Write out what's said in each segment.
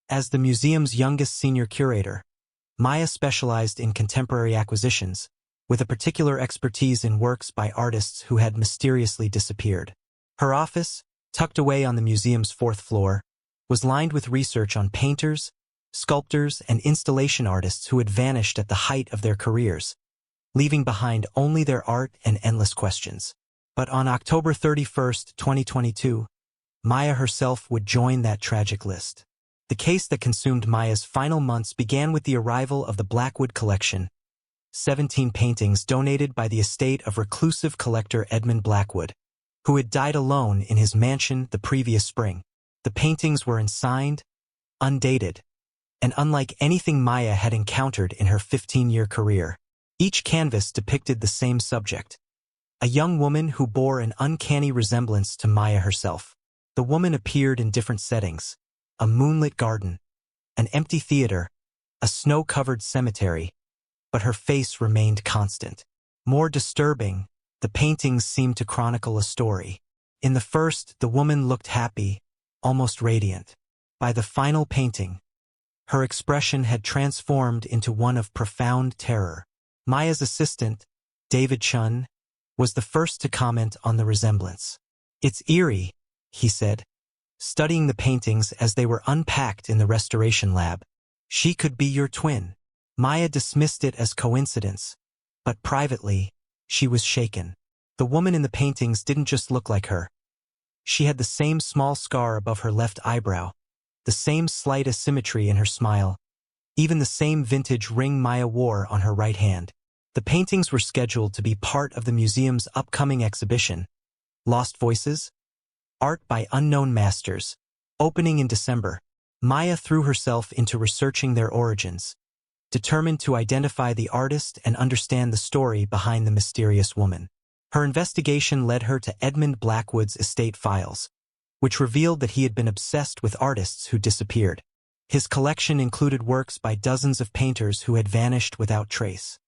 As the museum's youngest senior curator, Maya specialized in contemporary acquisitions, with a particular expertise in works by artists who had mysteriously disappeared. Her office, tucked away on the museum's fourth floor, was lined with research on painters, sculptors, and installation artists who had vanished at the height of their careers, leaving behind only their art and endless questions. But on October 31st, 2022, Maya herself would join that tragic list. The case that consumed Maya's final months began with the arrival of the Blackwood Collection, 17 paintings donated by the estate of reclusive collector Edmund Blackwood, who had died alone in his mansion the previous spring. The paintings were unsigned, undated, and unlike anything Maya had encountered in her 15-year career. Each canvas depicted the same subject, a young woman who bore an uncanny resemblance to Maya herself. The woman appeared in different settings: a moonlit garden, an empty theater, a snow-covered cemetery, but her face remained constant. More disturbing, the paintings seemed to chronicle a story. In the first, the woman looked happy, almost radiant. By the final painting, her expression had transformed into one of profound terror. Maya's assistant, David Chun, was the first to comment on the resemblance. "It's eerie," he said, studying the paintings as they were unpacked in the restoration lab. "She could be your twin." Maya dismissed it as coincidence, but privately, she was shaken. The woman in the paintings didn't just look like her. She had the same small scar above her left eyebrow, the same slight asymmetry in her smile, even the same vintage ring Maya wore on her right hand. The paintings were scheduled to be part of the museum's upcoming exhibition, Lost Voices, Art by Unknown Masters, opening in December. Maya threw herself into researching their origins, determined to identify the artist and understand the story behind the mysterious woman. Her investigation led her to Edmund Blackwood's estate files, which revealed that he had been obsessed with artists who disappeared. His collection included works by dozens of painters who had vanished without trace.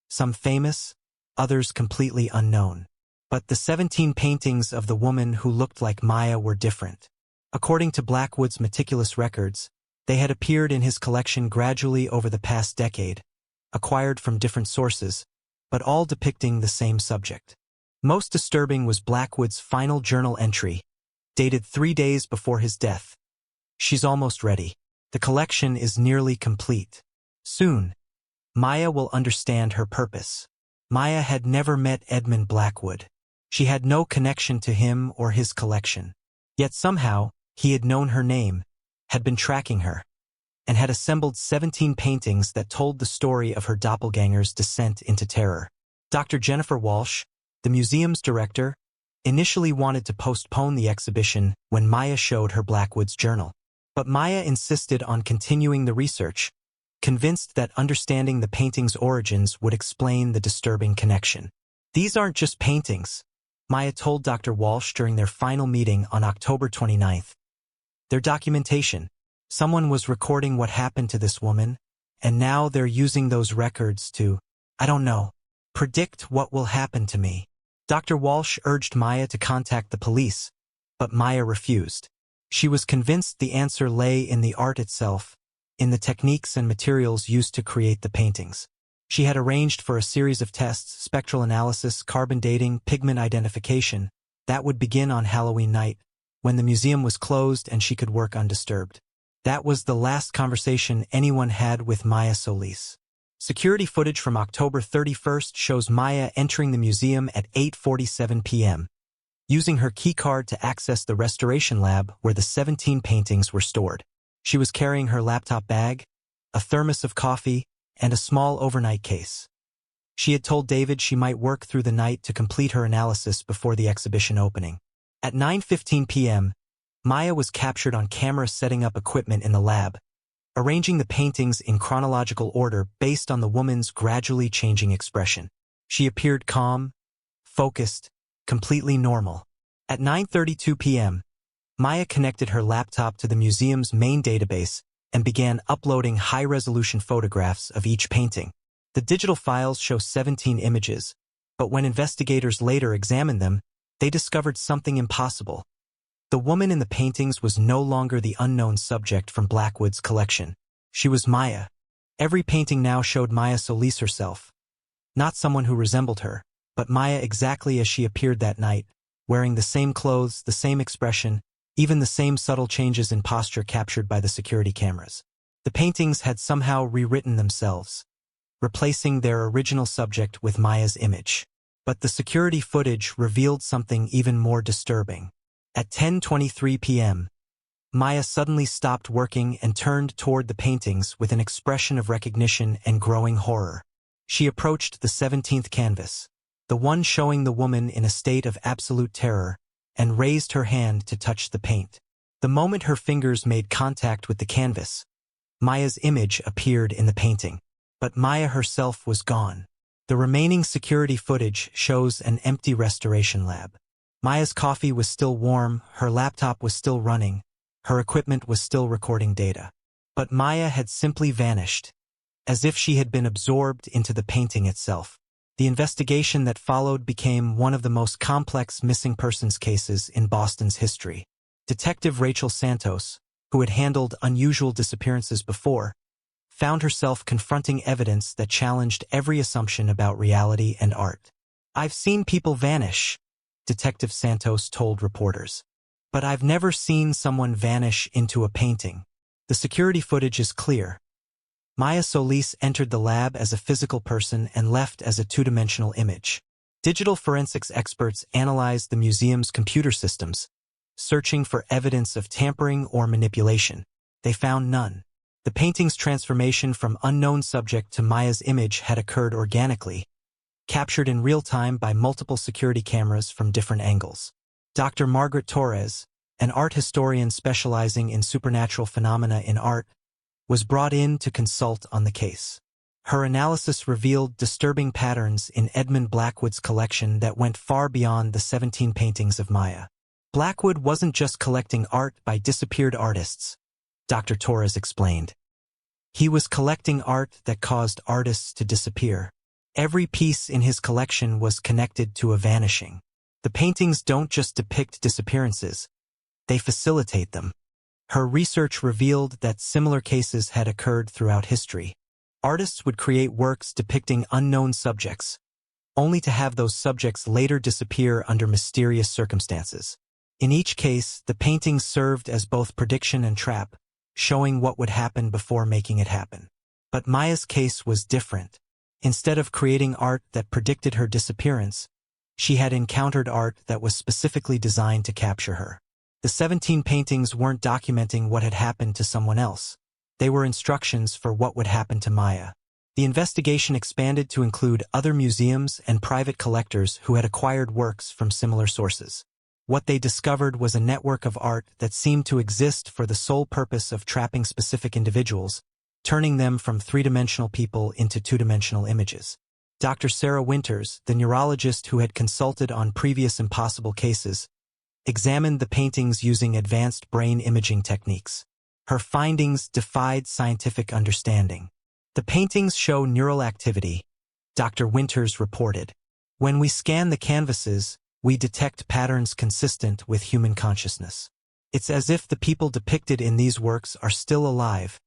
Some famous, others completely unknown. But the 17 paintings of the woman who looked like Maya were different. According to Blackwood's meticulous records, they had appeared in his collection gradually over the past decade, acquired from different sources, but all depicting the same subject. Most disturbing was Blackwood's final journal entry, dated 3 days before his death. "She's almost ready. The collection is nearly complete. Soon, Maya will understand her purpose." Maya had never met Edmund Blackwood. She had no connection to him or his collection. Yet somehow, he had known her name, had been tracking her, and had assembled 17 paintings that told the story of her doppelganger's descent into terror. Dr. Jennifer Walsh, the museum's director, initially wanted to postpone the exhibition when Maya showed her Blackwood's journal. But Maya insisted on continuing the research, convinced that understanding the painting's origins would explain the disturbing connection. "These aren't just paintings," Maya told Dr. Walsh during their final meeting on October 29th. "They're documentation. Someone was recording what happened to this woman, and now they're using those records to, I don't know, predict what will happen to me." Dr. Walsh urged Maya to contact the police, but Maya refused. She was convinced the answer lay in the art itself, in the techniques and materials used to create the paintings. She had arranged for a series of tests, spectral analysis, carbon dating, pigment identification, that would begin on Halloween night, when the museum was closed and she could work undisturbed. That was the last conversation anyone had with Maya Solis. Security footage from October 31st shows Maya entering the museum at 8:47 p.m., using her keycard to access the restoration lab where the 17 paintings were stored. She was carrying her laptop bag, a thermos of coffee, and a small overnight case. She had told David she might work through the night to complete her analysis before the exhibition opening. At 9:15 p.m., Maya was captured on camera setting up equipment in the lab, arranging the paintings in chronological order based on the woman's gradually changing expression. She appeared calm, focused, completely normal. At 9:32 p.m., Maya connected her laptop to the museum's main database and began uploading high-resolution photographs of each painting. The digital files show 17 images, but when investigators later examined them, they discovered something impossible. The woman in the paintings was no longer the unknown subject from Blackwood's collection. She was Maya. Every painting now showed Maya Solis herself. Not someone who resembled her, but Maya exactly as she appeared that night, wearing the same clothes, the same expression, even the same subtle changes in posture captured by the security cameras. The paintings had somehow rewritten themselves, replacing their original subject with Maya's image. But the security footage revealed something even more disturbing. At 10:23 p.m., Maya suddenly stopped working and turned toward the paintings with an expression of recognition and growing horror. She approached the 17th canvas, the one showing the woman in a state of absolute terror, and raised her hand to touch the paint. The moment her fingers made contact with the canvas, Maya's image appeared in the painting. But Maya herself was gone. The remaining security footage shows an empty restoration lab. Maya's coffee was still warm, her laptop was still running, her equipment was still recording data. But Maya had simply vanished, as if she had been absorbed into the painting itself. The investigation that followed became one of the most complex missing persons cases in Boston's history. Detective Rachel Santos, who had handled unusual disappearances before, found herself confronting evidence that challenged every assumption about reality and art. "I've seen people vanish," Detective Santos told reporters. "But I've never seen someone vanish into a painting." The security footage is clear. Maya Solis entered the lab as a physical person and left as a two-dimensional image. Digital forensics experts analyzed the museum's computer systems, searching for evidence of tampering or manipulation. They found none. The painting's transformation from unknown subject to Maya's image had occurred organically, captured in real time by multiple security cameras from different angles. Dr. Margaret Torres, an art historian specializing in supernatural phenomena in art, was brought in to consult on the case. Her analysis revealed disturbing patterns in Edmund Blackwood's collection that went far beyond the 17 paintings of Maya. Blackwood wasn't just collecting art by disappeared artists, Dr. Torres explained. He was collecting art that caused artists to disappear. Every piece in his collection was connected to a vanishing. The paintings don't just depict disappearances, they facilitate them. Her research revealed that similar cases had occurred throughout history. Artists would create works depicting unknown subjects, only to have those subjects later disappear under mysterious circumstances. In each case, the paintings served as both prediction and trap, showing what would happen before making it happen. But Maya's case was different. Instead of creating art that predicted her disappearance, she had encountered art that was specifically designed to capture her. The 17 paintings weren't documenting what had happened to someone else. They were instructions for what would happen to Maya. The investigation expanded to include other museums and private collectors who had acquired works from similar sources. What they discovered was a network of art that seemed to exist for the sole purpose of trapping specific individuals, turning them from three-dimensional people into two-dimensional images. Dr. Sarah Winters, the neurologist who had consulted on previous impossible cases, examined the paintings using advanced brain imaging techniques. Her findings defied scientific understanding. "The paintings show neural activity," Dr. Winters reported. "When we scan the canvases, we detect patterns consistent with human consciousness. It's as if the people depicted in these works are still alive,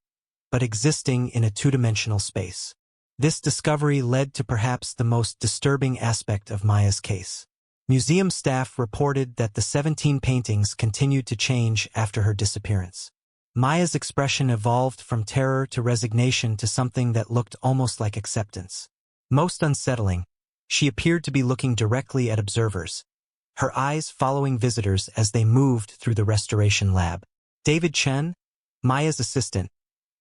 but existing in a two-dimensional space." This discovery led to perhaps the most disturbing aspect of Maya's case. Museum staff reported that the 17 paintings continued to change after her disappearance. Maya's expression evolved from terror to resignation to something that looked almost like acceptance. Most unsettling, she appeared to be looking directly at observers, her eyes following visitors as they moved through the restoration lab. David Chen, Maya's assistant,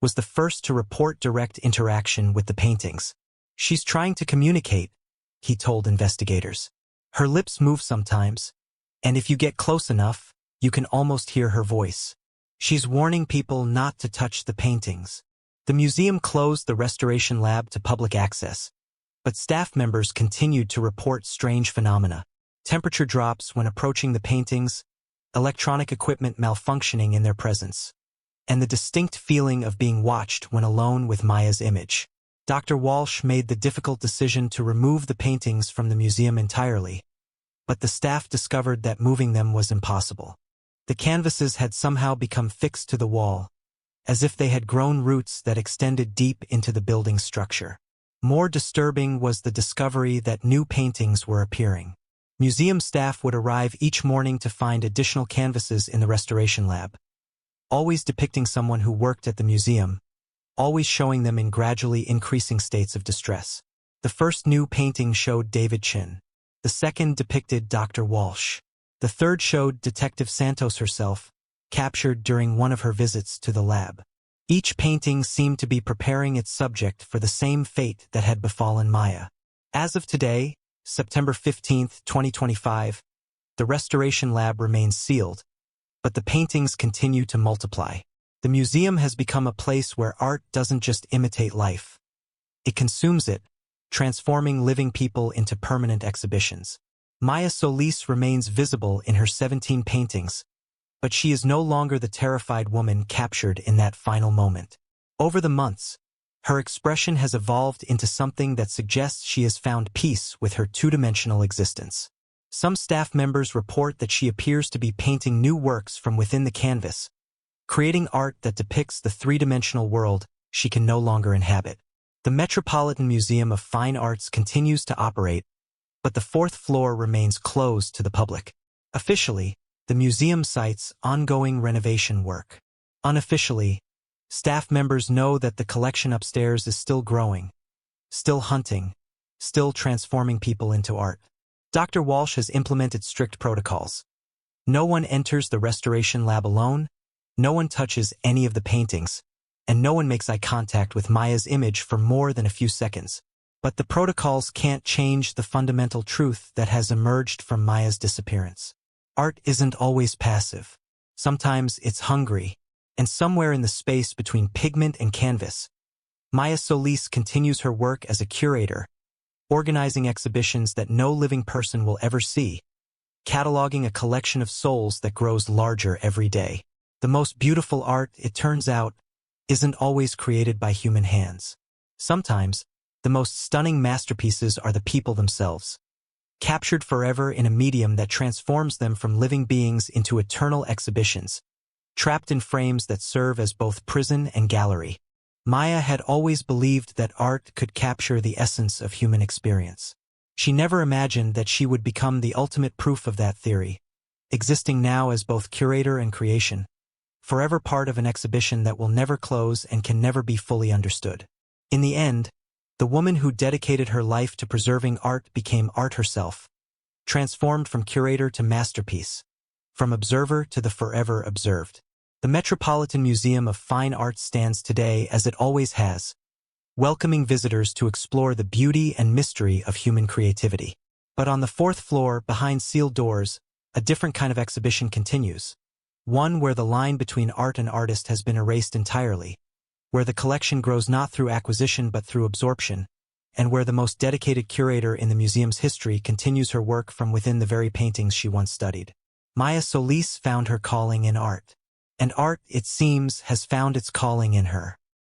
was the first to report direct interaction with the paintings. "She's trying to communicate," he told investigators. "Her lips move sometimes, and if you get close enough, you can almost hear her voice. She's warning people not to touch the paintings." The museum closed the restoration lab to public access, but staff members continued to report strange phenomena. Temperature drops when approaching the paintings, electronic equipment malfunctioning in their presence, and the distinct feeling of being watched when alone with Maya's image. Dr. Walsh made the difficult decision to remove the paintings from the museum entirely, but the staff discovered that moving them was impossible. The canvases had somehow become fixed to the wall, as if they had grown roots that extended deep into the building's structure. More disturbing was the discovery that new paintings were appearing. Museum staff would arrive each morning to find additional canvases in the restoration lab, always depicting someone who worked at the museum, always showing them in gradually increasing states of distress. The first new painting showed David Chin. The second depicted Dr. Walsh. The third showed Detective Santos herself, captured during one of her visits to the lab. Each painting seemed to be preparing its subject for the same fate that had befallen Maya. As of today, September 15, 2025, the restoration lab remains sealed, but the paintings continue to multiply. The museum has become a place where art doesn't just imitate life. It consumes it, transforming living people into permanent exhibitions. Maya Solis remains visible in her 17 paintings, but she is no longer the terrified woman captured in that final moment. Over the months, her expression has evolved into something that suggests she has found peace with her two-dimensional existence. Some staff members report that she appears to be painting new works from within the canvas, creating art that depicts the three-dimensional world she can no longer inhabit. The Metropolitan Museum of Fine Arts continues to operate, but the fourth floor remains closed to the public. Officially, the museum cites ongoing renovation work. Unofficially, staff members know that the collection upstairs is still growing, still hunting, still transforming people into art. Dr. Walsh has implemented strict protocols. No one enters the restoration lab alone, no one touches any of the paintings, and no one makes eye contact with Maya's image for more than a few seconds. But the protocols can't change the fundamental truth that has emerged from Maya's disappearance. Art isn't always passive. Sometimes it's hungry, and somewhere in the space between pigment and canvas, Maya Solis continues her work as a curator, organizing exhibitions that no living person will ever see, cataloging a collection of souls that grows larger every day. The most beautiful art, it turns out, isn't always created by human hands. Sometimes, the most stunning masterpieces are the people themselves, captured forever in a medium that transforms them from living beings into eternal exhibitions, trapped in frames that serve as both prison and gallery. Maya had always believed that art could capture the essence of human experience. She never imagined that she would become the ultimate proof of that theory, existing now as both curator and creation, forever part of an exhibition that will never close and can never be fully understood. In the end, the woman who dedicated her life to preserving art became art herself, transformed from curator to masterpiece, from observer to the forever observed. The Metropolitan Museum of Fine Arts stands today as it always has, welcoming visitors to explore the beauty and mystery of human creativity. But on the fourth floor, behind sealed doors, a different kind of exhibition continues, one where the line between art and artist has been erased entirely, where the collection grows not through acquisition but through absorption, and where the most dedicated curator in the museum's history continues her work from within the very paintings she once studied. Maya Solis found her calling in art, and art, it seems, has found its calling in her.